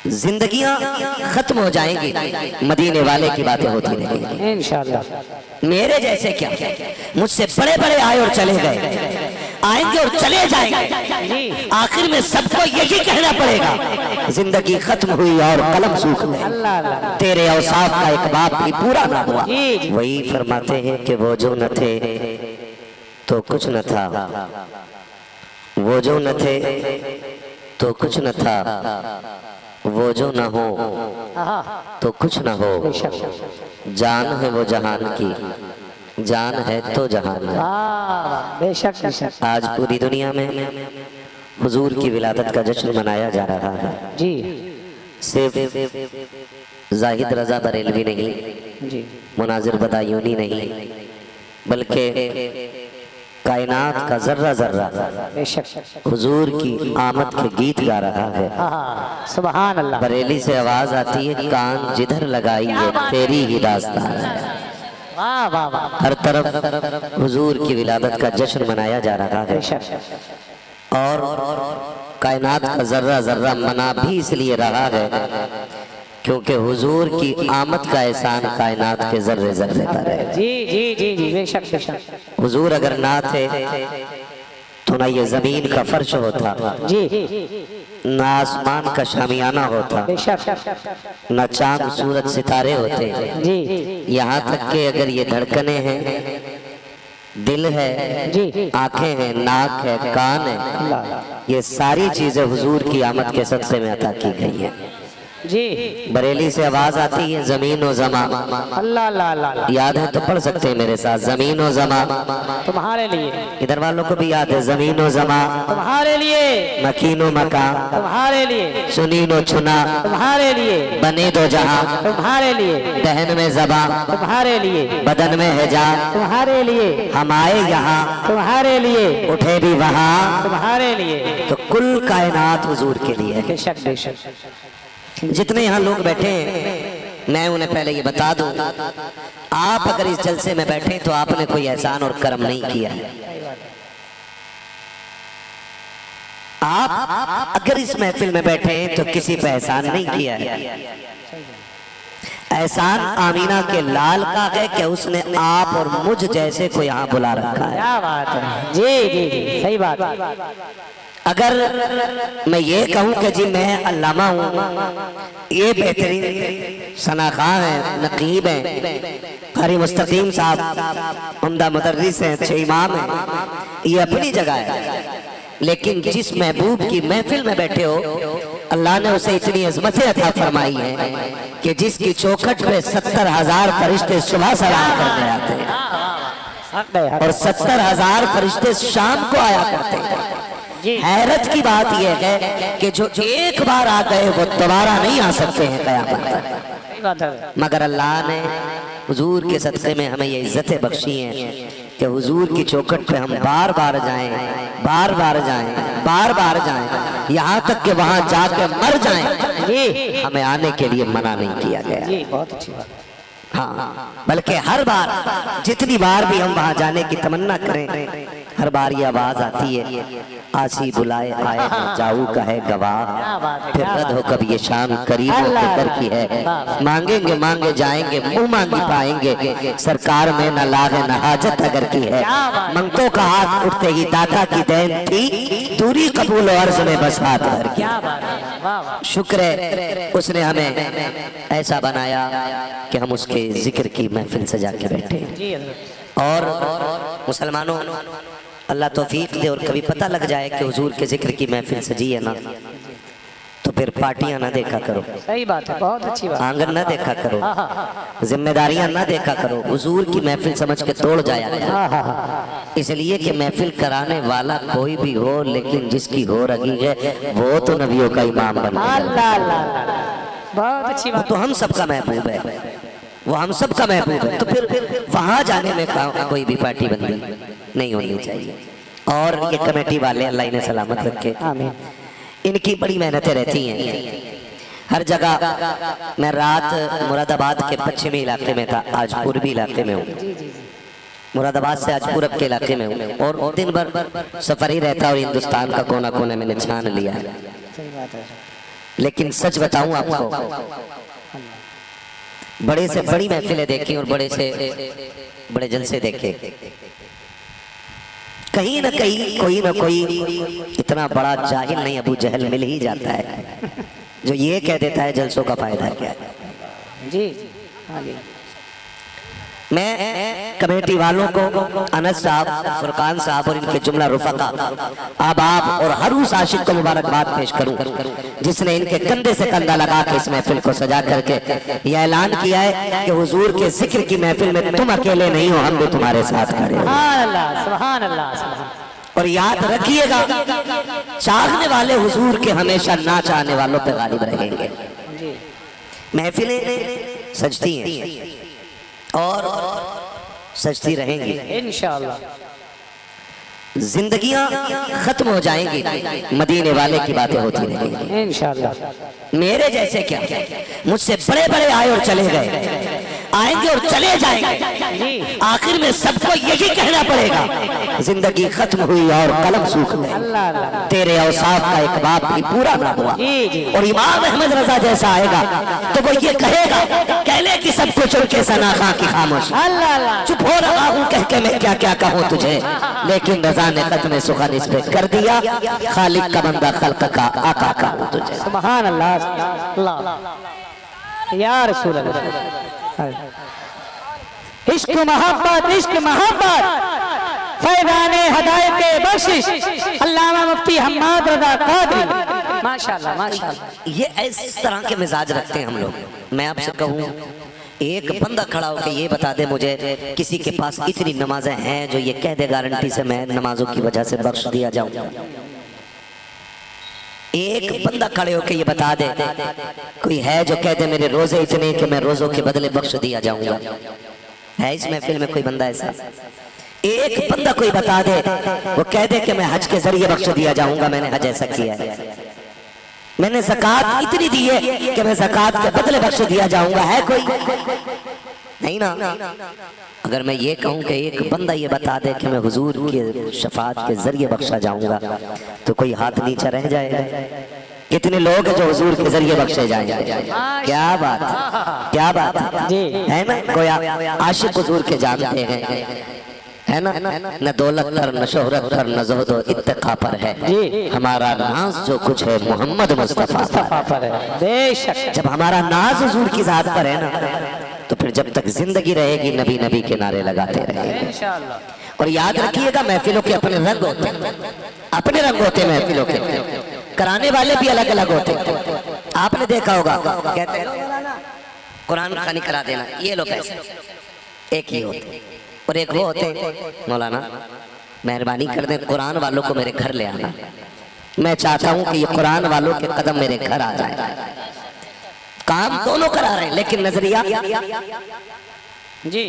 जिंदगियां खत्म हो जाएंगी, मदीने वाले की बातें होती रहेंगी इंशाअल्लाह। मेरे जैसे क्या, मुझसे बड़े बड़े आए और चले गए, आएंगे और चले जाएंगे, आखिर में सबको यही कहना पड़ेगा जिंदगी खत्म हुई और कलम सूख गए, तेरे औसाफ का एक बाप भी पूरा ना हुआ। वही फरमाते हैं कि वो जो न थे तो कुछ न था, वो जो न थे तो कुछ न था, वो जो न हो तो कुछ न हो, जान है वो जहान की, जान है तो जहान है। बेशक बेशक। आज पूरी दुनिया में हुजूर की विलादत का जश्न मनाया जा रहा है जी। सिर्फ जाहिद रजा बरेलवी नहीं जी, मुनाजिर बदायूनी नहीं, बल्कि कायनात का जर्रा जर्रा हुजूर की आमद के गीत गा रहा है। सुभान अल्लाह। बरेली से आवाज आती है, कान जिधर लगाई है तेरी ही दास्तान है। वाह वाह वाह। हर तरफ हुजूर की विलादत का जश्न मनाया जा रहा है और कायनात का जर्रा जर्रा मना भी इसलिए रहा है क्योंकि हुजूर की आमद का एहसान कायनात के जर्रे जर्रे पर है। जी जी जी जी, बेशक बेशक। हुजूर अगर ना थे तो ना ये जमीन का फर्श होता जी, ना आसमान का शामियाना होता, न चांद सूरज सितारे होते जी। यहाँ तक कि अगर ये धड़कने हैं, दिल है जी, आंखें हैं, नाक है, कान है, ये सारी चीजें हुजूर की आमद के सदक़े में अता की गई है जी। बरेली से आवाज आती है, जमीन व जमा, अल्लाह अल्लाह। याद है तो पढ़ सकते हैं मेरे साथ, जमीन व जमा तुम्हारे लिए, इधर वालों को भी याद है, जमीन व जमा तुम्हारे लिए, मकीन व मका, तुम्हारे लिए, सुनी नो चुना, तुम्हारे लिए, बने दो जहां, तुम्हारे लिए, दहन में जबा, तुम्हारे लिए, बदन में है जा, तुम्हारे लिए, हम आए यहाँ, तुम्हारे लिए, उठे भी वहाँ, तुम्हारे लिए। तो कुल कायनात हुजूर के लिए है। बेशक बेशक। जितने यहाँ लोग बैठे हैं, मैं उन्हें पहले ये बता दूं, आप अगर इस जलसे में बैठे तो आपने कोई एहसान और कर्म नहीं किया। आप अगर इस महफिल में बैठे हैं तो किसी पे एहसान नहीं किया है। एहसान आमीना के लाल का है कि उसने आप और मुझ जैसे को यहाँ बुला रखा है। क्या बात है। जी जी जी, सही बात। अगर मैं ये कहूं कि जी मैं अल्लामा हूँ, ये बेहतरीन सनाखा है, नकीब है, कारी मुस्तकीम साहब उम्दा मुदर्रिस हैं, अच्छे इमाम हैं, ये अपनी जगह है, लेकिन जिस महबूब की महफिल में बैठे हो, अल्लाह ने उसे इतनी अजमतें अता फरमाई हैं कि जिसकी चौखट पे 70,000 फरिश्ते सुबह सलाम करने आते हैं और 70,000 फरिश्ते शाम को आया करते हैं। हैरत की बात यह है कि जो एक बार आ गए वो दोबारा नहीं आ सकते हैं क़यामत तक। मगर अल्लाह ने हुजूर के सदक़े में हमें ये इज्जतें बख्शी हैं कि हुजूर की चौखट पे हम बार बार जाएं, बार बार जाएं, बार बार जाएं, यहाँ तक कि वहाँ जाके मर जाएं, ये हमें आने के लिए मना नहीं किया गया। जी, बहुत अच्छी बात। हाँ, बल्कि हर बार जितनी बार भी हम वहाँ जाने की तमन्ना करें, हर बार ये आवाज आती है, आसी बुलाए आए जाऊ का है गवाह, फिर रद हो कब ये शाम करीबों के दर की है, मांगेंगे मांगे जाएंगे, मुंह मांगी पाएंगे, सरकार में न लागे न हाजत अगर की है, मंगतों का हाथ उठते ही दाता की देन थी, दूरी कबूल अर्ज में बस हाथ भर की। शुक्र है उसने हमें ऐसा बनाया कि हम उसके जिक्र की महफिल सजा के बैठे। और मुसलमानों, अल्लाह तौफीक दे और कभी पता लग जाए कि हुजूर के जिक्र की महफिल सजी है ना, तो फिर पार्टियां ना देखा करो। सही बात है, बहुत अच्छी बात। आंगन ना देखा करो, जिम्मेदारियां ना देखा करो, हुजूर की महफिल समझ के तोड़ जाया करो। इसलिए कि महफिल कराने वाला कोई भी हो, लेकिन जिसकी हो रही है वो तो नबियों का इमाम बन गया। बहुत अच्छी बात। तो हम सबका महबूब है, वो हम सबका महबूब है, तो फिर वहां जाने में कोई भी पार्टी बंदी नहीं होनी चाहिए। और ये कमेटी वाले अल्लाह इन्हें सलामत रखे, आमीन, इनकी बड़ी मेहनतें रहती हैं हर जगह। मैं रात मुरादाबाद के पश्चिमी इलाके में था, आज पूर्वी इलाके में हूँ, मुरादाबाद से आज पूरब के इलाके में हूँ, और दिन भर सफर ही रहता और हिंदुस्तान का कोना कोना मैंने छान लिया है। लेकिन सच बताऊं आपको, बड़े से बड़ी महफिलें देखी और बड़े से बड़े जलसे देखे, कहीं ना कहीं कोई ना कोई इतना बड़ा जाहिल नहीं अबू जहल मिल ही जाता है जो ये कह देता है जलसों का फायदा क्या है। जी हाँ जी। मैं कमेटी वालों को, अनस साहब, फुरकान साहब और इनके जुमला रुफका, अहबाब और हर उस आशिक को मुबारकबाद पेश करूं जिसने इनके कंधे से कंधा लगा के इस महफिल को सजा करके यह ऐलान किया है कि हुजूर के जिक्र की महफिल में तुम अकेले नहीं हो, हम भी तुम्हारे साथ खड़े हैं। सुभान अल्लाह, सुभान अल्लाह, सुभान। और याद रखिएगा, चाहने वाले हुजूर के हमेशा ना चाहने वालों पे गालिब रहेंगे। जी महफिलें सजती हैं और सजती रहेंगी, इंशाअल्लाह। जिंदगियां खत्म हो जाएंगी, मदीने वाले की बातें होती रहेंगी इंशाअल्लाह। मेरे जैसे क्या, मुझसे बड़े बड़े आए और चले गए, आएंगे और चले जाएंगे, आखिर में सबको यही कहना पड़ेगा जिंदगी खत्म हुई और कलम सूख गई, अल्लाह अल्लाह। तेरे औसाफ का एक बाप भी पूरा ना हुआ। जी जी। और इमाम अहमद रजा जैसा आएगा तो वो ये कहेगा, कहले की सब कुछ उनके सना खां की खामोश, अल्लाह अल्लाह। चुप हो रहा हूँ कह के मैं क्या क्या कहूँ तुझे, लेकिन रजा ने खत्म सुखन इस पे कर दिया, खालिक का बंदा खल्क का आका कहूँ तुझे। सुभान अल्लाह, अल्लाह या रसूल अल्लाह। इश्क मोहब्बत, इश्क मोहब्बत, फैज़ाने हिदायत बख्शिश, अल्लामा मुफ्ती हम्माद रज़ा कादरी। माशाअल्लाह माशाअल्लाह। ये इस तरह के मिजाज रखते हैं हम लोग। मैं आपसे कहूँ, एक बंदा खड़ा होकर ये बता दे मुझे, किसी के पास इतनी नमाजें हैं जो ये कह दे गारंटी से मैं नमाजों की वजह से बख्श दिया जाऊं। एक बंदा खड़े होकर ये बता दे कोई है जो कह दे मेरे रोजे इतने कि मैं रोजों के बदले बख्श दिया जाऊंगा, है इस महफिल में कोई बंदा ऐसा? एक बंदा कोई बता दे, वो कह दे कि मैं हज के जरिए बख्श दिया जाऊंगा, मैंने हज ऐसा किया है, मैंने ज़कात इतनी दी है कि मैं ज़कात के बदले बख्श दिया जाऊंगा, है कोई? नहीं ना। अगर मैं ये कहूं कि एक बंदा ये बता दे कि मैं हुजूर के शफात के जरिए बख्शा जाऊंगा, तो कोई हाथ नीचे रह जाएगा? कितने लोग हैं जो हुजूर के जरिए बख्शे जाएंगे? क्या बात, क्या बात है ना। कोई आशिक हुजूर के जानते हैं, है ना, न दौलत पर, न शोहरत पर, न ज़ुहद व इत्तिक़ा पर है, हमारा नाज जो कुछ है मोहम्मद मुस्तफ़ा पर है। बेशक जब हमारा नाज हुजूर की ज़ात पर है ना, तो फिर जब तक जिंदगी रहेगी नबी नबी के नारे लगाते रहेंगे इंशाअल्लाह। और याद रखिएगा, महफिलों के अपने रंग होते हैं, अपने रंग होते हैं महफिलों के, कराने वाले भी अलग अलग होते हैं। आपने देखा होगा, कहते हैं कुरान खानी करा देना, ये लोग ऐसे एक ही होते, और एक वो होते मौलाना मेहरबानी कर दे कुरान वालों को मेरे घर ले आना, मैं चाहता हूँ कि ये कुरान वालों के कदम मेरे घर आ जाए। काम दोनों करा रहे हैं लेकिन नजरिया जी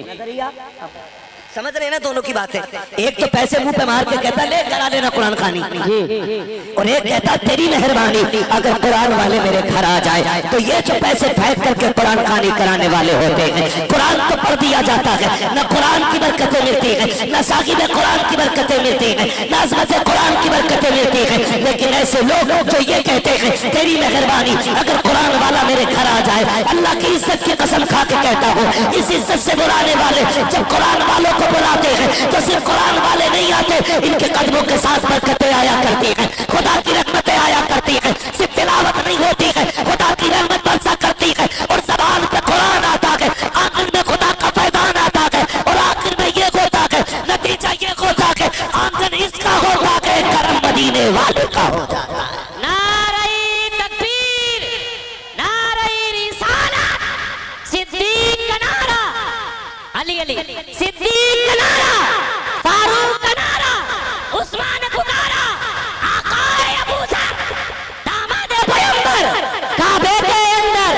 समझ रहे हैं ना दोनों की बात है। एक तो पैसे मुंह पे मार के कहता ले करा लेना कुरान खानी, और एक कहता तेरी मेहरबानी अगर कुरान वाले मेरे घर आ जाए। तो ये जो पैसे फेंक करके कुरान खानी कराने वाले होते हैं, कुरान तो पढ़ दिया जाता है, न कुरान की बरकतें मिलती है, न साहिब कुरान की बरकतें मिलती है, न अज़मत कुरान की बरकतें मिलती है। लेकिन ऐसे लोग जो ये कहते हैं तेरी मेहरबानी अगर कुरान वाला मेरे घर आ जाए, अल्लाह की इज्जत की कसम खा के कहता हूँ, इस इज्जत से बुलाने वाले जब कुरान वालों बुलाते हैं तो सिर्फ कुरान वाले नहीं आते, इनके कदमों के साथ बरकतें आया करती हैं, खुदा की रहमतें आया करती हैं। सिर्फ तिलावत नहीं होती है, खुदा की रहमत बरसा करती है, और ज़बान पे कुरान आता है, आखिर में खुदा का फैज़ान आता है, और आखिर में ये होता है, नतीजा ये होता है, आंगन इसका होता है, करम मदीने वाले का हो जाता है। सिद्दीक का नारा, फारूक का नारा, उस्मान पुकारा, आकाए अबू ज़र, दामाद पैगंबर, काबे के अंदर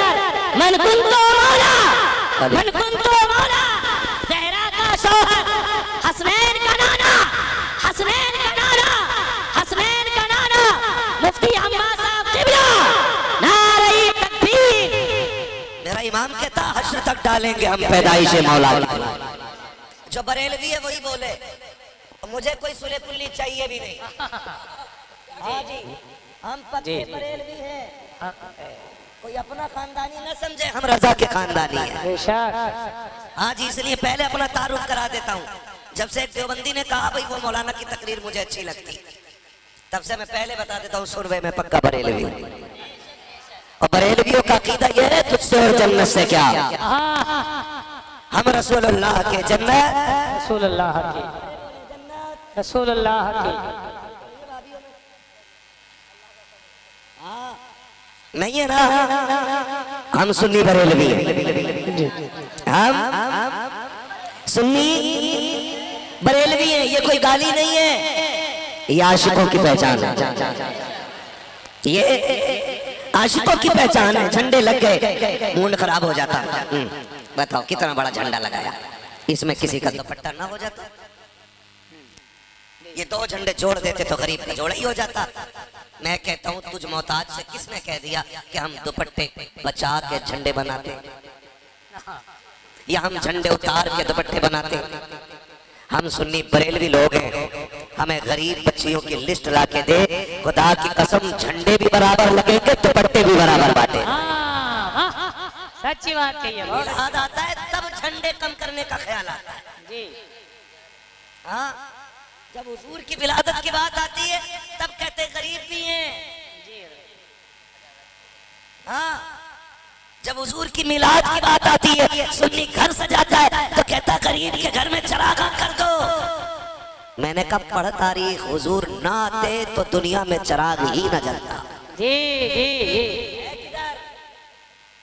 मन कुंतो मौला, मन कुंतो मौला, ज़हरा का शौहर, हसनैन का नाना, हसनैन का नाना, हसनैन का नाना, मुफ्ती हम्माद साहब क़िबला, नारे तकबीर। मेरा इमाम कहता हश्र तक डालेंगे हम पैदाइश मौला की। जो बरेलवी है वही बोले, मुझे कोई सुले पुल्ली चाहिए भी नहीं। हाँ जी, हम पक्के बरेलवी हैं। कोई अपना खानदानी न समझे, हम रजा के खानदानी हैं। बेशक। हाँ जी, इसलिए पहले अपना तारुफ करा देता हूँ। जब से एक देवबंदी ने कहा भाई वो मौलाना की तकरीर मुझे अच्छी लगती, तब से मैं पहले बता देता हूँ सुरवे में पक्का बरेलवी हूँ। और बरेलवियों का अकीदा यह है तुझसे और जन्नत से क्या, हम रसूलुल्लाह के जन्नत, रसूलुल्लाह की, रसूलुल्लाह की। नहीं है ना, हम सुन्नी बरेलवी हैं। हम सुन्नी बरेलवी हैं, ये कोई गाली नहीं है, ये आशिकों की पहचान है, ये आशिकों की पहचान है। झंडे लग गए मूड खराब हो जाता। बताओ कितना बड़ा झंडा लगाया, इसमें किसी का दुपट्टा ना हो जाता? ये दो झंडे जोड़ देते तो गरीब का जोड़ा ही हो जाता। मैं कहता हूँ तुझ मोहताज से किसने कह दिया कि हम दुपट्टे बचा के झंडे बनाते, या हम झंडे उतार के दुपट्टे बनाते? हम सुन्नी बरेलवी लोग हैं, हमें गरीब बच्चियों की लिस्ट ला के दे, खुदा की कसम झंडे भी बराबर लगेंगे, दुपट्टे भी बराबर बांटे। सच्ची बात कही है। याद आता है तब झंडे कम करने का ख्याल आता है जी। हाँ, जब हुजूर की विलादत की बात आती है तब कहते गरीब भी हैं। हाँ, जब हुजूर की मिलाद की बात आती है, सुन्नी घर सजाता है तो कहता गरीब के घर में चरागा कर दो। मैंने कब पढ़ा तारीख, हुजूर ना आते तो दुनिया में चराग ही न जलता। जी जी।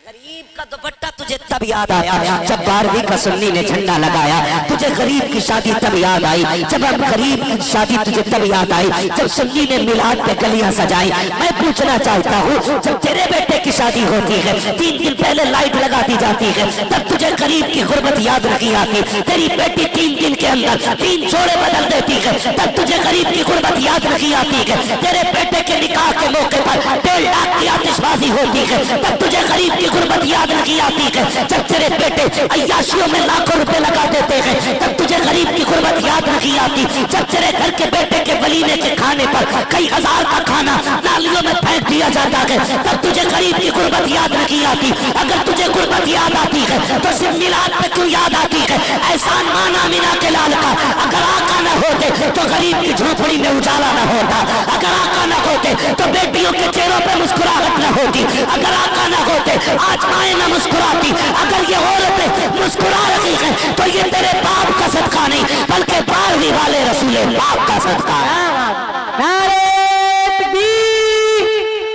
गरीब का दुपट्टा तुझे तब याद आया जब 12वीं का सुन्नी ने झंडा लगाया। तुझे गरीब की शादी तब याद आई जब गरीब की शादी तुझे तब याद आई जब सुन्नी ने मिलाद पे गलियां सजाई। मैं पूछना चाहता हूँ, जब तेरे बेटे की शादी होती है 3 दिन पहले लाइट लगा दी जाती है, तब तुझे गरीब की गुर्बत याद नहीं आती? तेरी बेटी 3 दिन के अंदर 3 जोड़े बदल देती है, तब तुझे गरीब की गुर्बत याद नहीं आती है? तेरे बेटे के निकाह के मौके पर 1.5 लाख की आतिशबाजी होती है, तब तुझे गरीब की गुर्बत याद नहीं आती है? जब तेरे बेटे अय्याशियों में लाखों रुपए लगा देते हैं, तब तुझे गरीब की गुर्बत याद नहीं आती? जब तेरे घर के बेटे के वलीमे के खाने पर कई हजार का खाना नालियों में फेंक दिया जाता है, तब तुझे गरीब की गुर्बत याद नहीं आती? अगर तुझे गुर्बत याद आती है तो सिर्फ मिलाद पे क्यों याद आती है? एहसान माना मीना के लाल का, अगर आका न होते तो गरीब की झोपड़ी में उजाला न होता, अगर आका न होते तो बेटियों के चेहरों पे मुस्कुराहट न होती, अगर आका न होते आज माएं न मुस्कुराती। अगर ये औरतें मुस्कुरा रही हैं तो ये तेरे बाप का सदका नहीं बल्कि 12वीं वाले रसूले बाप का सदका है।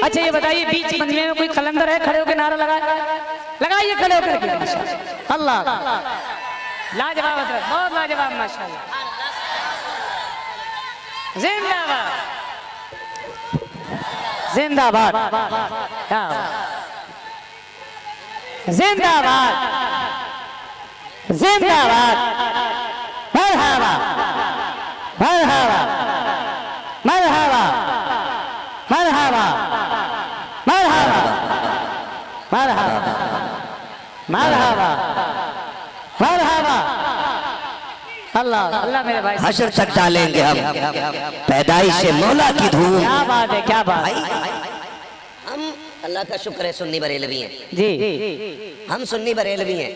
अच्छा ये बताइए, बीच मंजिले में कोई कलंदर है? खड़े होकर नारा लगाइए खड़े होकर। अल्लाह लाजवाब, बहुत लाजवाब, माशाल्लाह। जिंदाबाद जिंदाबाद जिंदाबाद जिंदाबाद। मरहबा मरहबा मरहबा मरहबा मरहबा मरहबा मरहबा मरहबा। अल्लाह अल्लाह मेरे भाई, हशर तक डालेंगे हम पैदाइश से मौला की धूम। क्या बात है, क्या बात है। हम अल्लाह का शुक्र है सुन्नी बरेलवी हैं जी। हम सुन्नी बरेलवी हैं।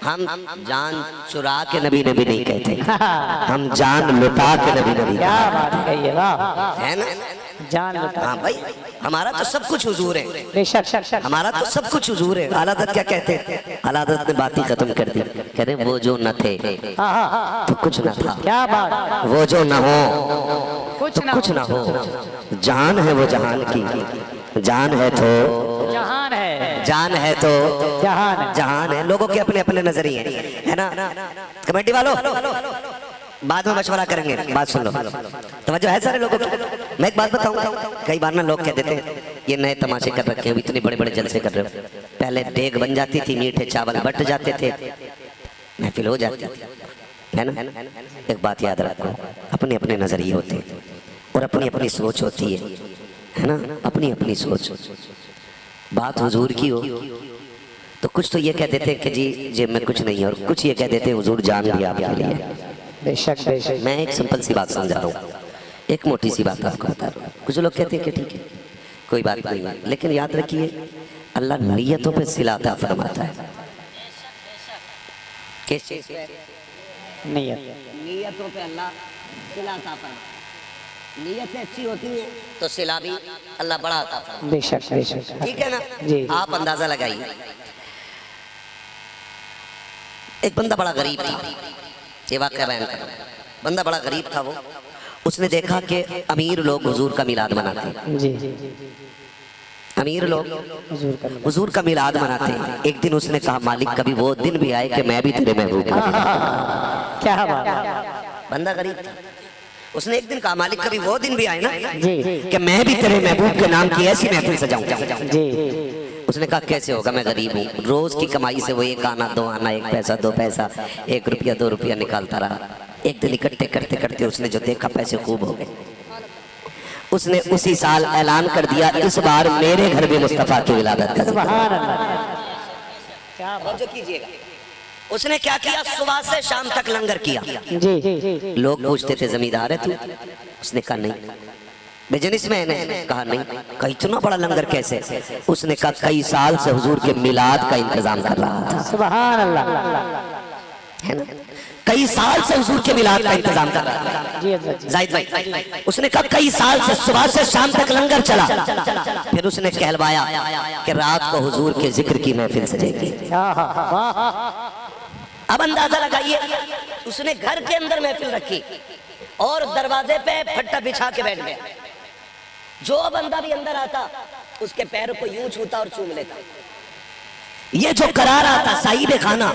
हम जान चुरा के नबी नबी नहीं कहते, हम जान लुटा के नबी नबी। क्या बात है, वाह, है ना? जान लुटा। हाँ भाई, हमारा तो सब कुछ हुजूर है, बेशक। हमारा तो सब कुछ हुजूर है। आलादत क्या कहते हैं? आलादत ने बात ही खत्म कर दी, कहते वो जो न थे तो कुछ न था, क्या बात, वो जो न हो कुछ ना हो। जान है वो जहान की, जान है तो जहान है, जान है तो जहान है। लोगों के अपने अपने नजरिए है ना। कमेटी वालों बाद में मशवरा करेंगे, बात सुन लो। तवज्जो है सारे लोगों की। मैं एक बात बताऊंगा, कई बार ना लोग कह देते हैं ये नए तमाशे कर रखे हो, इतने बड़े बड़े जलसे कर रहे हो। पहले देग बन जाती थी, मीठे चावल बट जाते थे, महफिल हो जाती थी, है ना। एक बात याद रखो, अपने अपने नजरिए होते हैं और अपनी अपनी सोच होती है ना, अपनी अपनी सोच। बात हुजूर की हो तो कुछ तो ये कह देते हैं कि जी जेब में कुछ नहीं है, और कुछ ये कह देते हैं हुजूर जान भी आपके लिए। बेशक बेशक। मैं एक सिंपल सी बात समझा रहा हूँ, एक मोटी सी बात आपको बता रहा हूँ। कुछ लोग कहते हैं कि ठीक है, कोई बात नहीं है, लेकिन याद रखिए अल्लाह नीयतों पे सिला अता फरमाता है। किस चीज पे? नीयतों पे अल्लाह सिला अता फरमाता है। नीयतें अच्छी होती हैं तो सिला भी अल्लाह बड़ा अता फरमाता है। बेशक बेशक, ठीक है ना जी। आप अंदाजा लगाइए, एक बंदा बड़ा गरीब था, ये वाक़या बयान कर रहा हूं। बंदा बड़ा गरीब था, वो उसने देखा कि अमीर लोग हुजूर का मिलाद मनाते हैं। जी, अमीर लोग हुजूर का हुजूर का मिलाद मनाते हैं। एक दिन उसने कहा मालिक कभी वो दिन भी आए कि मैं भी तेरे महबूब का मिलाद। क्या बात है। बंदा गरीब था, उसने एक दिन कहा मालिक कभी वो दिन भी आए ना जी कि मैं भी तेरे महबूब के नाम की ऐसी महफिल सजाऊं। जी, उसने कहा कैसे होगा, मैं गरीब हूँ, रोज की कमाई से वो एक आना दो आना, एक पैसा दो पैसा, 1 रुपया 2 रुपया निकालता रहा। एक दिन इकट्ठे करते करते उसने जो देखा पैसे खूब हो गए। उसने उसी साल ऐलान कर दिया इस बार मेरे घर में मुस्तफा की विलादत का सुभान अल्लाह। क्या बात। जो कीजिएगा। उसने क्या किया, सुबह से शाम तक लंगर किया। जी, लोग पूछते थे जमींदार है तू? उसने कहा नहीं। बिजनेसमैन है? कहा नहीं। कहा इतना बड़ा लंगर कैसे? उसने कहा कई साल से हुजूर के मिलाद का इंतजाम कर रहा था। सुभान अल्लाह। है ना, कई साल से हुजूर के मिलाद का इंतजाम कर रहा था। जी हज़रत जी। जाहिद भाई, उसने कहा कई साल से सुबह से शाम तक लंगर चला। फिर उसने कहलवाया कि रात को हुजूर के जिक्र की महफिल सजेगी। अब अंदाजा लगाइए, उसने घर के अंदर महफिल रखी और दरवाजे पे फट्टा बिछा के बैठ गया। जो बंदा भी अंदर आता उसके पैर को यूं छूता और चूम लेता। ये जो करा रहा था साहिब खाना,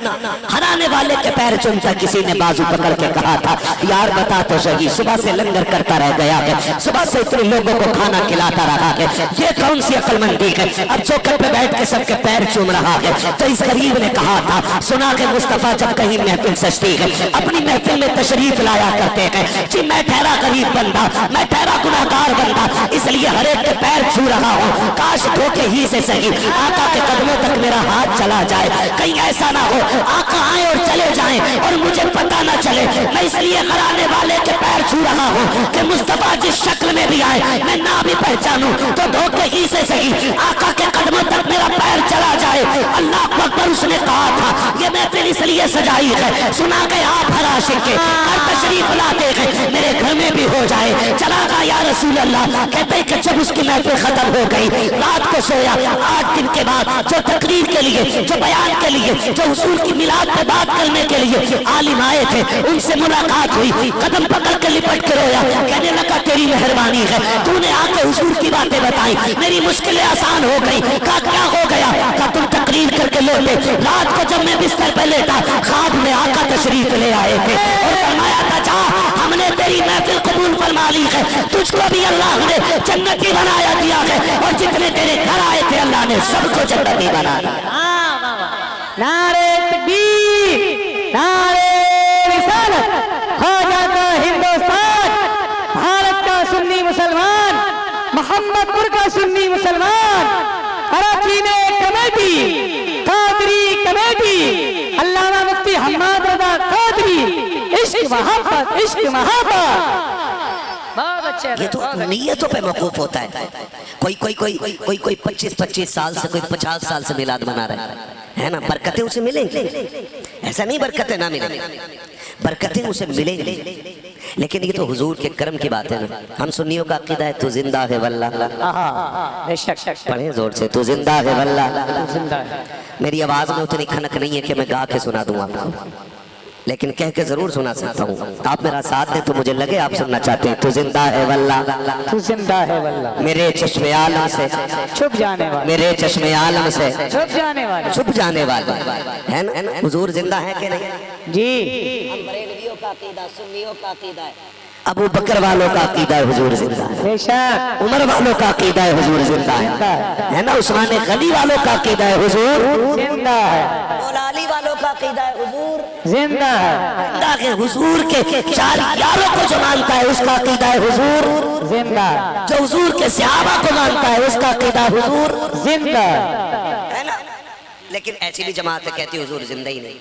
हराने वाले के पैर चूमता। किसी ने बाजू पकड़ के कहा था यार बता तो सही, सुबह से लंगर करता रह गया है, सुबह से इतने लोगों को खाना खिलाता रहा है, ये कौन सी अक्लमंदी है? अब चौखट पे बैठ के सबके पैर चूम रहा है। तो इस गरीब ने कहा था सुना के मुस्तफा जब कहीं महफिल सजती है अपनी महफिल में तशरीफ लाया करते हैं। जी मैं ठहरा गरीब बंदा, मैं ठहरा गुनाहगार बंदा, इसलिए हर एक के पैर छू रहा हूँ। काश धोखे ही से सही आका के कदमों तक मेरा हाथ चला जाए, कहीं ऐसा ना हो आका आए और चले जाएं और मुझे पता ना चले। मैं इसलिए हराने वाले के पैर छू रहा हूँ कि मुस्तफा जिस शक्ल में भी आए मैं ना भी पहचानूं तो धोखे ही से सही आका के कदमों तक मेरा पैर चला जाए। अल्लाह अकबर। उसने कहा था ये महफिल इसलिए सजाई है, सुना के आप हर आशिक के हर तशरीफ लाते हैं मेरे घर में भी हो जाए। चला गया या रसूल अल्लाह। कहते कि जब उसकी महफिल खत्म हो गई, रात को सोया। 8 दिन के बाद जो तकरीर के लिए, जो बयान के लिए, जो हुजूर की मिलाद पे बात करने के लिए आलिम आए थे, उनसे मुलाकात हुई। कदम पकड़ के लिपट के रोया, कहने लगा तेरी मेहरबानी है, तूने आके हुजूर की बातें बताई, मेरी मुश्किलें आसान हो गई। कहा क्या हो गया? कहा तुम तकरीर करके लौटे, रात को जब मैं बिस्तर पे लेटा ख्वाब में आका तशरीफ ले आए थे और फरमाया था जा हमने तेरी महफिल कबूल फरमा ली है, तुझको भी अल्लाह ने जन्नती बनाया दिया है और जितने तेरे घर आए थे अल्लाह ने सबको जन्नती बना दिया। नारे तकबीर, नारे रिसालत, ख्वाजा का हिंदुस्तान, भारत का सुन्नी मुसलमान, मोहम्मदपुर का सुन्नी मुसलमान, कराची में कमेटी, कादरी कमेटी, अल्लामा मुफ्ती हम्माद रज़ा कादरी, इश्क मोहब्बत, इश्क मोहब्बत। बहुत अच्छे। ये तो नीयतों पे मौकूफ होता है। कोई 25 साल से, कोई 50 साल से मिलाद मना रहा है ना, बरकतें उसे मिलेंगी। ऐसा नहीं बरकतें ना मिलेंगी, बरकतें उसे मिलेंगी। लेकिन ये तो हुजूर के करम की बात है ना। हम सुन्नियों का अकीदा है तू जिंदा है वल्लाह। पढ़े जोर से, तू जिंदा है वल्लाह। मेरी आवाज में उतनी खनक नहीं है कि मैं गा के सुना दूं आपको, लेकिन कह के जरूर सुना सकता हूँ। आप मेरा साथ दें तो मुझे लगे आप सुनना चाहते हैं। तू जिंदा है वल्लाह, तू जिंदा है वल्लाह, मेरे चश्मे आलम से छुप जाने वाला, मेरे चश्मे आलम से छुप जाने वाला, छुप जाने वाला है ना। हुजूर जिंदा है कि नहीं? जी। हम बरेलवियों का अकीदा, सुन्नियों का अकीदा है, अबू बकर वालों का अकीदा है हुजूर जिंदा है, बेशक उमर वालों का अकीदा है हुजूर जिंदा है ना। उस्मान गनी वालों का अकीदा है हुजूर जिंदा है, मौला अली वालों का अकीदा है हुजूर जिंदा है, जिंदा है। हुजूर के 4 यारों को जो मानता है उसका अकीदा है हुजूर जिंदा है, जो हुजूर के सहाबा को मानता है उसका अकीदा हुजूर जिंदा है ना। लेकिन ऐसी भी जमात है कहती हुजूर जिंदा ही नहीं,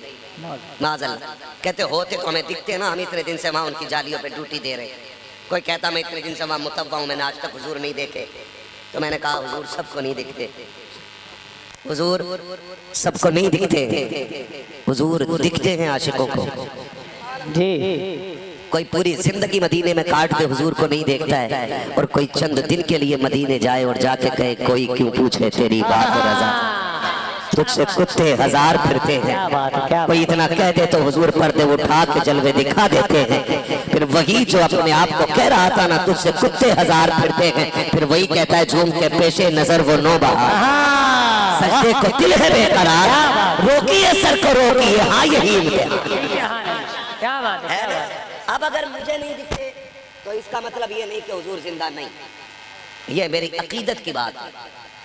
माज़अल्लाह। कहते होते तो हमें दिखते ना, हम इतने दिन से वहाँ उनकी जालियों पे ड्यूटी दे रहे। कोई कहता मैं इतने दिन से वहाँ मुतव्वा हूँ, मैंने आज तक हुजूर नहीं देखे। तो मैंने कहा हुजूर सबको नहीं दिखते, हुजूर सबको नहीं दिखते, हुजूर दिखते हैं आशिकों को। जी कोई पूरी जिंदगी मदीने में काट दे हुजूर को नहीं देखता है, और कोई चंद दिन के लिए मदीने जाए और जाके कहे कोई क्यों पूछे तेरी बात रज़ा, तुझसे कुत्ते हजार फिरते हैं। कोई इतना कह दे तो हुजूर पर्दे उठा के जलवे दिखा देते हैं। फिर वही जो अपने आप को कह रहा था ना तुझसे कुत्ते हजार फिरते हैं, फिर वही कहता है झूम के पेशे नजर वो नो बहा, सजदे को दिल है बेकरार, रोकिए सर को रोकिए, हाँ यही क्या बात है। अब अगर मुझे नहीं दिखते तो इसका मतलब ये नहीं कि हुजूर जिंदा नहीं, ये मेरी अकीदत की बात है।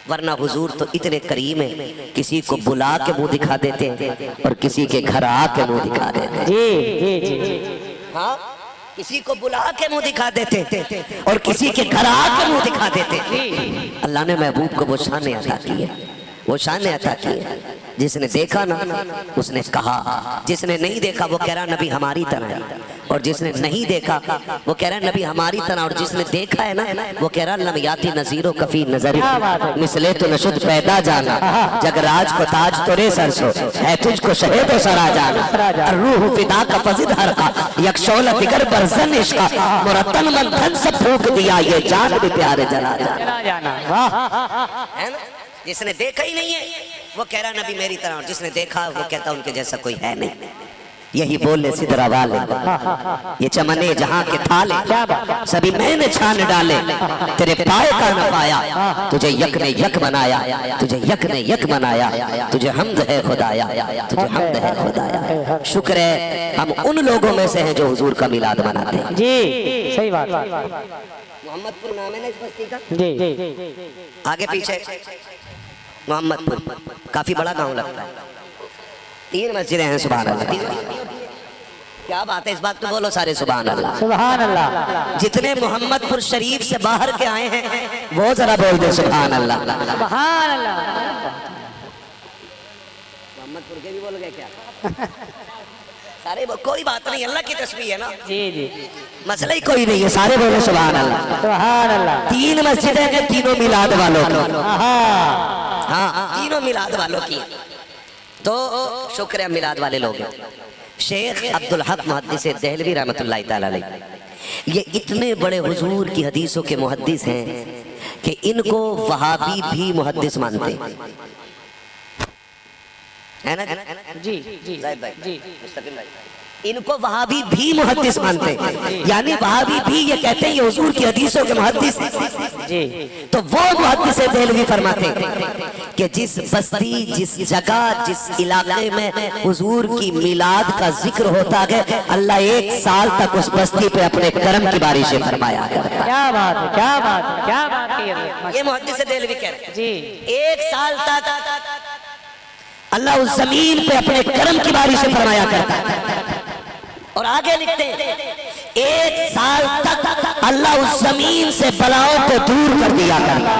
वरना हुजूर तो इतने करीम है, किसी को बुला के मुंह दिखा देते हैं और किसी के घर आके मुंह दिखा देते हैं। जी जी जी हाँ, किसी को बुला के मुंह दिखा देते हैं और किसी के घर आके मुंह दिखा देते हैं। अल्लाह ने महबूब को वो शान अता की है, वो शान अता की है। जिसने देखा ना उसने कहा, जिसने नहीं देखा वो कह रहा नबी हमारी तरह है, और जिसने नहीं देखा वो कह रहा नबी हमारी तरह, और जिसने देखा है ना वो कह रहा लम याती नजीरो कफी नजरी मिसले तो नशुद पैदा जाना, जगराज को ताज तोरे सरसो है तुझको शहे तो सरा जाना, रूह फिदा का फजिद हर का यकशौल दिगर बरजन इश्का मुरतन मंथन से फूक दिया ये जान भी प्यारे जला जाना। है ना, जिसने देखा ही नहीं है वो कह रहा नबी मेरी तरह, और जिसने देखा वो कहता उनके जैसा कोई है नहीं। यही बोले सिदरा वाले, ये चमने जहां के थाले सभी मैंने छान डाले, तेरे पाए का न पाया, तुझे यक ने यक बनाया, तुझे यक ने यक बनाया, तुझे हमद है खुदाया, तुझे हमद है खुदाया। शुक्र है हम उन लोगों में से हैं जो हुजूर का मिलाद मनाते हैं। जी सही बात। मोहम्मदपुर नाम है ना इस बस्ती का, जी आगे पीछे मोहम्मदपुर, काफी बड़ा गांव लगता है, 3 मस्जिदें हैं। सुभान अल्लाह, क्या बात है, इस बात तो बोलो सारे सुभान अल्लाह। सुभान अल्लाह। जितने मोहम्मदपुर शरीफ से बाहर के आए हैं वो जरा बोल दे सुभान अल्लाह। सुभान अल्लाह। मोहम्मदपुर के भी बोल गए क्या? सारे कोई बात नहीं, अल्लाह की तस्बीह है ना। जी जी मसला ही कोई नहीं है, सारे बोले सुभान अल्लाह। सुभान अल्लाह। 3 मस्जिदें हैं तीनों मिलाद वालों की, हाँ तीनों मिलाद वालों की, तो शुक्र है मिलाद वाले लोग हैं। शेख अब्दुल हक मुहद्दिस देहलवी रहमतुल्लाह तआला अलैह, ये इतने बड़े हुजूर की हदीसों के मुहद्दिस हैं कि इनको वहाबी भी मुहद्दिस मानते है ना जी जी जी इनको वहाबी भी मुहद्दिस मानते हैं, यानी वहाबी भी ये कहते हैं ये हुजूर की हदीसों के मुहद्दिस जी। तो वो मुहद्दिस देहलवी फरमाते हैं कि जिस बस्ती, जिस जगह, जिस इलाके में हुजूर की मिलाद का जिक्र होता है, अल्लाह 1 साल तक उस बस्ती पे अपने करम की बारिशें फरमाया करता है। क्या बात है, क्या बात है, क्या बात है। ये मुहद्दिस देहलवी कह रहे हैं जी 1 साल तक अल्लाह उस जमीन पे अपने करम की बारिशें फरमाया करता है। और आगे लिखते हैं 1 साल तक अल्लाह उस जमीन से बलाओं को दूर कर दिया करता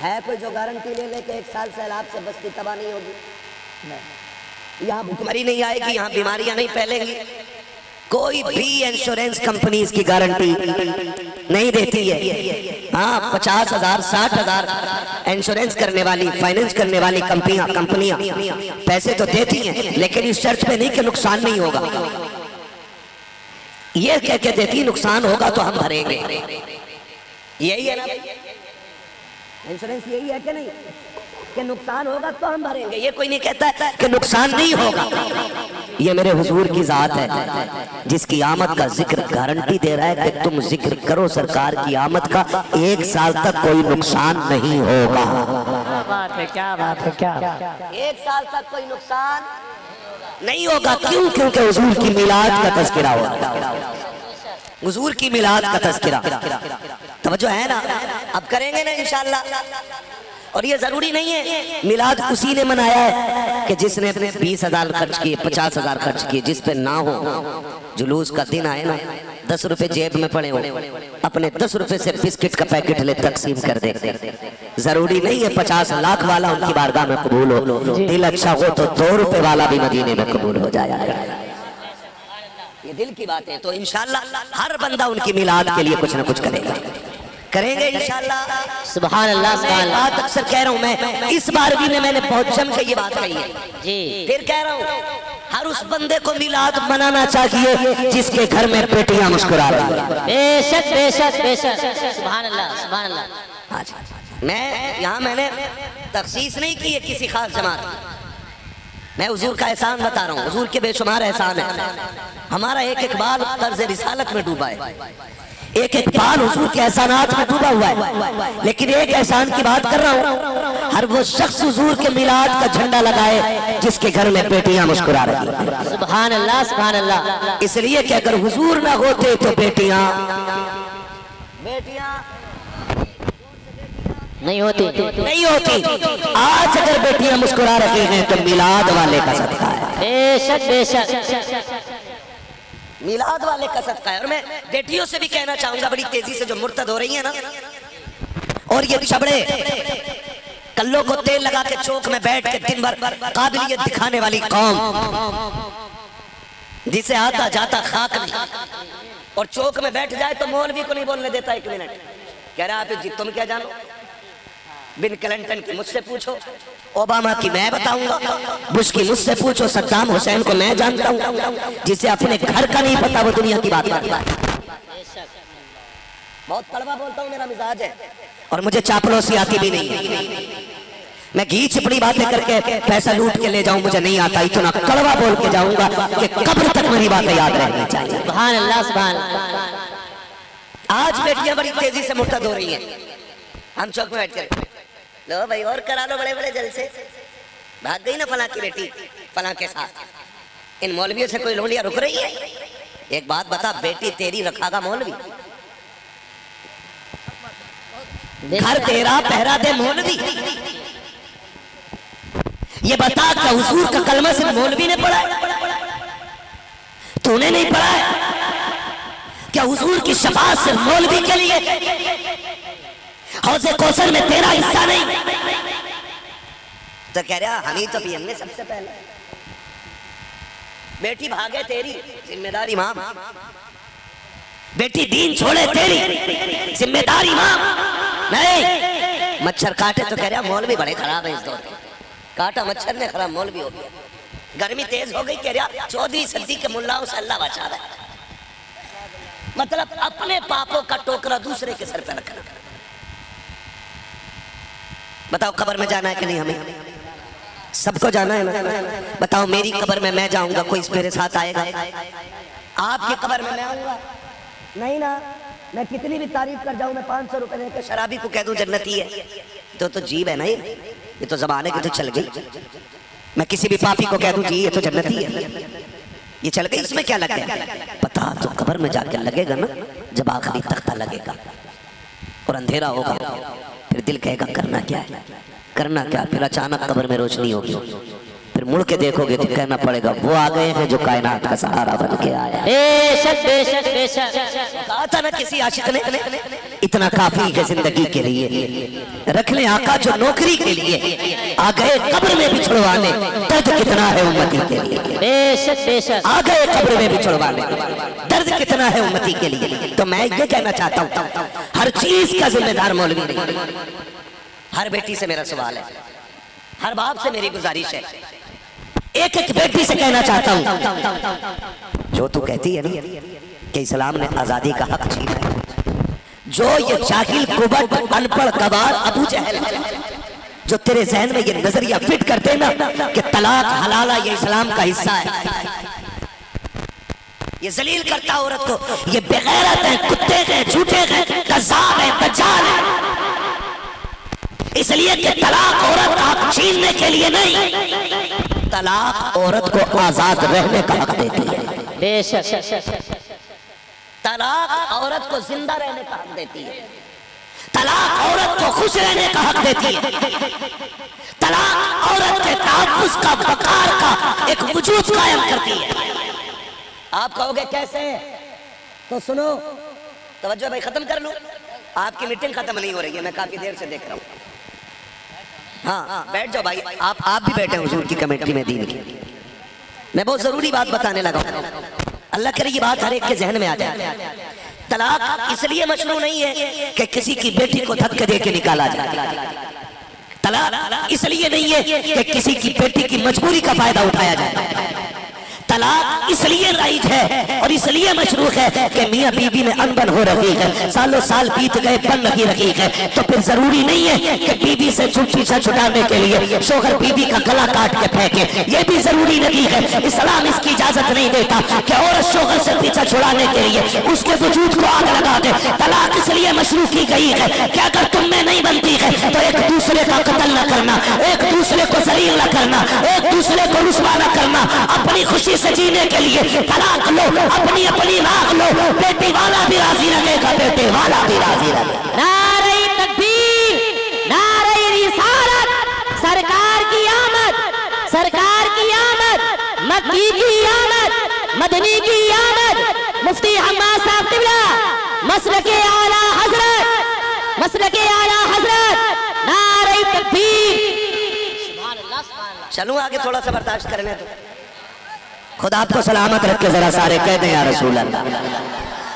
है। कोई जो गारंटी ले ले कि 1 साल सैलाब से बस्ती तबाह नहीं होगी, यहाँ भुखमरी नहीं आएगी, यहाँ बीमारियां नहीं फैलेंगी, कोई भी इंश्योरेंस कंपनी इसकी गारंटी नहीं देती है। हाँ 50,000 60,000 इंश्योरेंस करने वाली, फाइनेंस करने वाली कंपनियां पैसे तो देती हैं, लेकिन इस शर्त पे नहीं कि नुकसान नहीं होगा, ये कह के देती नुकसान होगा तो हम भरेंगे। यही है ना इंश्योरेंस, यही है कि नहीं कि नुकसान होगा तो हम भरेंगे, ये कोई नहीं कहता है कि नुकसान नहीं होगा। ये मेरे हुजूर की जात है जिसकी आमद का जिक्र गारंटी दे रहा है कि तुम जिक्र करो सरकार की आमद का, 1 साल तक कोई नुकसान नहीं होगा। क्या बात है, क्या बात है, क्या 1 साल तक कोई नुकसान नहीं होगा। क्यों? क्योंकि हुजूर की मिलाद का तज़किरा होगा, हुजूर की मिलाद का तज़किरा। तवज्जो है ना, अब करेंगे ना इंशाअल्लाह। और ये जरूरी नहीं है मिलाद उसी ने मनाया है कि जिसने 20,000 खर्च किए, 50,000 खर्च किए, जिस पे ना हो जुलूस का दिन आए ना 10 रुपए जेब में पड़े हो, अपने 10 रुपए से बिस्किट का पैकेट ले तकसीम कर दे। जरूरी नहीं है 50 लाख वाला उनकी बारगाह में कबूल हो, दिल अच्छा हो तो 2 रुपए वाला भी मदीने में कबूल हो जाएगा। ये दिल की बात है। तो इंशाअल्लाह हर बंदा उनकी मिलाद के लिए कुछ ना कुछ करेगा, करेंगे इंशाअल्लाह। सुभान अल्लाह सुभान मैं बात अक्सर कह रहा हूँ, मैं इस बार भी मैंने बहुत जम के ये बात कही है जी। फिर कह रहा हूँ, हर उस बंदे को मिलाद मनाना चाहिए जिसके घर में बेटियां मुस्कुरा रही हैं। बेशक बेशक बेशक, सुभान अल्लाह सुभान अल्लाह। अच्छा, मैं यहाँ मैंने तखसीस नहीं की है किसी खास जमात, मैं हुजूर का एहसान बता रहा हूँ। हुजूर के बेशुमार एहसान है। हमारा एक एक बाल कर्ज रिसालत में डूबा है, एक एक बाल हुजूर के एहसानात में डूबा हुआ है। लेकिन एक एहसान की बात कर रहा हूँ, हर वो शख्स हुजूर के मिलाद का झंडा लगाए जिसके घर में बेटियां मुस्कुरा रही हैं। सुभान अल्लाह सुभान अल्लाह। इसलिए कि अगर हुजूर ना होते तो बेटियां नहीं होती नहीं होती। आज अगर बेटियां मुस्कुरा रही हैं तो मिलाद वाले का सदका है, बेशक बेशक, मिलाद वाले का सदका है। और मैं बेटियों से भी कहना चाहूंगा, बड़ी तेजी से जो मुर्तद हो रही है ना, और ये चबड़े कल्लों को तेल लगा के चौक में बैठ के दिन भर काबिलियत दिखाने वाली कौम, जिसे आता जाता खाक नहीं, और चौक में बैठ जाए तो मौलवी को नहीं बोलने देता 1 मिनट। कह रहा है तुम क्या जानो, बिन क्लिंटन की मुझसे पूछो, ओबामा की मैं बताऊंगा, बुश की मुझसे पूछो, सद्दाम हुसैन को मैं जानता हूं। जिसे अपने घर का नहीं पता वो दुनिया की बात करता है। बहुत कड़वा बोलता हूं, मेरा मिजाज है, और मुझे चापलूसी आती भी नहीं है। मैं घी चिपड़ी बातें करके पैसा लूट के ले जाऊं मुझे नहीं आता, इतना कड़वा बोल के जाऊंगा कि कब्र तक मेरी बातें याद रहनी चाहिए। सुभान अल्लाह सुभान। आज बेटियां बड़ी तेजी से मुर्तद हो रही हैं। हम चौक में बैठ कर लो भाई और करा लो बड़े बड़े जलसे, भाग गई ना फलां की बेटी फलां के साथ। इन मौलवियों से कोई लोलियां रुक रही है? एक बात बता, बेटी तेरी रखागा मौलवी, घर तेरा पहरा दे मौलवी। ये बता क्या हुजूर का कलमा सिर्फ मौलवी ने पढ़ा है, तूने नहीं पढ़ा है? क्या हुजूर की शफाअत सिर्फ मौलवी के लिए? हौज़े कौसर में तेरा हिस्सा नहीं? तो कह रहा हम ही तो पियेंगे सबसे पहले। बेटी भागे तेरी जिम्मेदारी मां, बेटी दीन छोड़े तेरी जिम्मेदारी मां नहीं। मच्छर काटे तो कह रहा मौलवी बड़े खराब है इस दौर के, काटा मच्छर ने खराब मौलवी हो गया। गर्मी तेज हो गई, कह रहा 14वीं सदी के मुल्लाओं से अल्लाह बचा रहा है। मतलब अपने पापों का टोकरा दूसरे के सर पर रखना। बताओ कब्र में जाना है कि नहीं? हमें सबको जाना है ना। बताओ मेरी कब्र में मैं जाऊंगा, कोई मेरे साथ आएगा? आपकी कब्र में मैं आऊंगा? नहीं ना। मैं कितनी भी तारीफ कर जाऊं, मैं 500 रुपए देकर शराबी को कह दूं जन्नती है, तो जीव है ना, ये तो ज़बान है कि तो चल गई। मैं किसी भी पापी को कह दूं जी ये तो जन्नती है, ये चल गई, इसमें क्या लग गया? पता तो कब्र में जाकर लगेगा ना, जब आखिरी तख्ता लगेगा और अंधेरा होगा, फिर दिल कहेगा करना क्या है, करना क्या। फिर अचानक कब्र में रोशनी होगी, फिर मुड़ के देखोगे तो कहना पड़ेगा वो आ गए हैं जो कायनात का सहारा बन के आया। बेशक बेशक बेशक। कहा था ना किसी आशिक ने, इतना काफी है जिंदगी के लिए, रख ले आका जो नौकरी के लिए, आ गए कब्र में भी छुड़वाने, दर्द कितना है उम्मती के लिए। बेशक बेशक। आ गए कब्र में भी छुड़वाने, दर्द कितना है उम्मती के लिए। तो मैं ये कहना चाहता हूँ, हर चीज का जिम्मेदार मौलवी नहीं। हर बेटी से मेरा सवाल है, हर बाप से मेरी गुजारिश है, एक एक बेटी से कहना चाहता हूं, जो तू कहती है ना कि इस्लाम ने आजादी का हक छीना है, जो ये जाहिल कुबट अनपढ़ गवार अबू जहल जो तेरे जहन में ये नजरिया फिट करते ना कि तलाक हलाला ये इस्लाम का हिस्सा है, ये जलील करता औरत को, ये बेगैरत है, कुत्ते हैं, झूठे हैं, कज़्ज़ाब है, दज्जाल है। इसलिए कि तलाक औरत का हक छीनने के लिए नहीं, तलाक औरत को आजाद रहने का हक देती है। बेशक। तलाक औरत को जिंदा रहने का हक देती है, तलाक औरत को खुश रहने का हक देती है, तलाक औरत के तहफ़्फ़ुज़ का, वक़ार का एक वजूद कायम करती है। आप कहोगे कैसे? तो सुनो, तवज्जो भाई, खत्म कर लूं? आपकी मीटिंग खत्म नहीं हो रही है, मैं काफी देर से देख रहा हूँ। हाँ बैठ जाओ भाई, आप भी बैठे हुजूर की कमेटी में दीन की। मैं बहुत जरूरी बात बताने लगा हूँ। अल्लाह करे ये बात हर एक के जहन में आ जाए। तलाक इसलिए मशरू नहीं है कि किसी की बेटी को धक्के दे के निकाला जाए। तलाक इसलिए नहीं है कि किसी की बेटी की मजबूरी का फायदा उठाया जाए। तलाक इसलिए राइज है और इसलिए मशरूक है कि मियाँ बीवी में अनबन हो रही है, सालों साल बीत गए, बन लगी रही है, तो फिर जरूरी नहीं है कि बीवी से पीछा छुड़ाने के लिए शोहर बीवी का गला काट के फेंके। ये भी जरूरी नहीं है। इस्लाम इसकी इजाजत नहीं देता कि औरत शोहर से पीछा छुड़ाने के लिए उसके वजूद को आग लगा दे। तलाक इसलिए मशरू की गई है कि अगर तुम में नहीं बनती है तो एक दूसरे का कत्ल न करना, एक दूसरे को जलील न करना, एक दूसरे को रुस्वा न करना, अपनी खुशी से जीने के लिए तलाक लो, अपनी अपनी राह लो। बेटी वाला भी राजी रहेगा, बेटे वाला भी राजी रहेगा। नारे तकबीर, नारे रिसालत, सरकार की आमद, सरकार की आमद, मक्की की आमद, मदनी की आमद, मुफ्ती हम्माद साहब क़िबला, मसलके आला हजरत, मसलके आला हजरत, नारे तकबीर। चलूं आगे, थोड़ा सा बर्दाश्त करने दो। खुदा आपको सलामत रखे। जरा सारे कह दें या रसूल अल्लाह,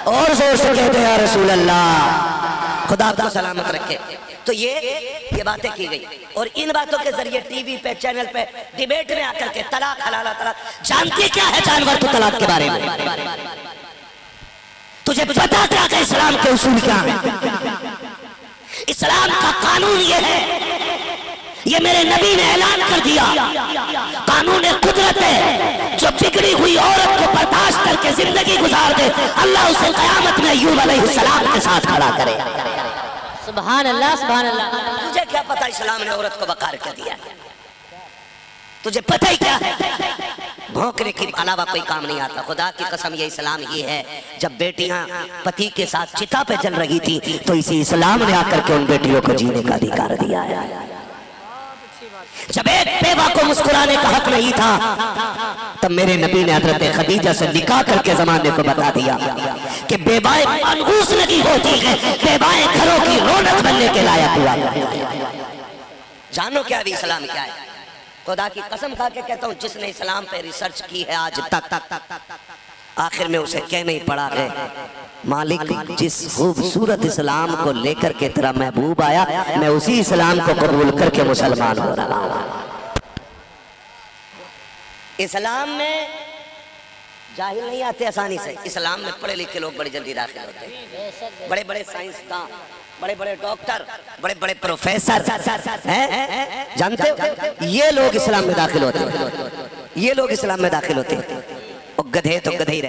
और जोर से कह दें या रसूल अल्लाह। खुदा आपको सलामत रखे। तो ये बातें की गई और इन बातों के जरिए टीवी पे, चैनल पे डिबेट में आकर के तलाक हलाला तलाक, जानती क्या है जानवर तो तलाक के बारे में? तुझे पता क्या है इस्लाम के उसूल क्या है? इस्लाम का कानून ये है, ये मेरे नबी ने ऐलान कर दिया, कानून कुदरत है। जो बिगड़ी हुई औरत को बर्दाश्त करके जिंदगी गुजार दे, अल्लाह उसे कयामत में अय्यूब अलैहिस्सलाम के साथ खड़ा करे। सुभान अल्लाह, सुभान अल्लाह। तुझे क्या पता इस्लाम ने औरत को वकार कर दिया? तुझे पता ही क्या है? भौंकने के अलावा कोई काम नहीं आता। खुदा की कसम, ये इस्लाम ही है। जब बेटियां पति के साथ चिता पे जल रही थी तो इसी इस्लाम ने आकर के उन बेटियों को जीने का अधिकार दिया है। जब एक बेवा को मुस्कुराने का हक नहीं था तब मेरे नबी ने हजरत खदीजा से निकाह करके जमाने को बता दिया कि बेवाएं मनहूस नहीं होती है, बेवाएं घरों की रौनक बनने के लायक हुआ। जानो क्या भी इस्लाम क्या है? खुदा की कसम खा के कहता हूँ, जिसने इस्लाम पे रिसर्च की है आज तक, आखिर में उसे कह नहीं पड़ा है मालिक जिस खूबसूरत इस्लाम को लेकर के तेरा महबूब आया, मैं उसी इस्लाम को कबूल करके मुसलमान हो रहा हूँ। इस्लाम में जाहिल नहीं आते आसानी से। इस्लाम में पढ़े लिखे लोग बड़ी जल्दी दाखिल होते हैं। बड़े बड़े साइंसदान, बड़े बड़े डॉक्टर, बड़े बड़े प्रोफेसर हैं, जानते हो ये लोग इस्लाम में दाखिल होते हैं। ये लोग इस्लाम में दाखिल होते हैं। और गधे तो गधे ही